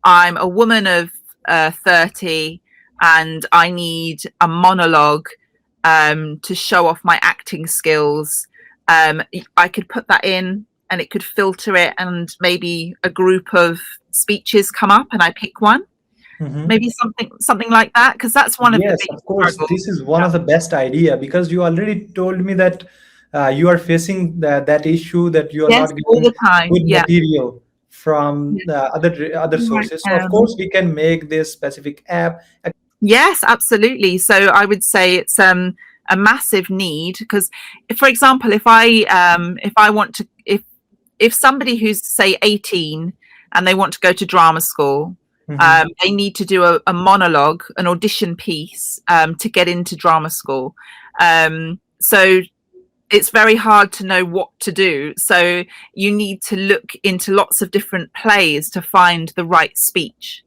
I'm a woman of 30 and I need a monologue to show off my acting skills. I could put that in and it could filter it, and maybe a group of speeches come up and I pick one. Maybe something like that, because that's one of the big Of course, struggles. this is one of the best idea, because you already told me that you are facing that issue, that you are Yes, not all getting the time. good Yeah. material from the other sources. So of course we can make this specific app. Yes, absolutely. So I would say it's a massive need, because, for example, if I want to, if somebody who's say 18 and they want to go to drama school, they need to do a monologue, an audition piece to get into drama school. So it's very hard to know what to do. So you need to look into lots of different plays to find the right speech.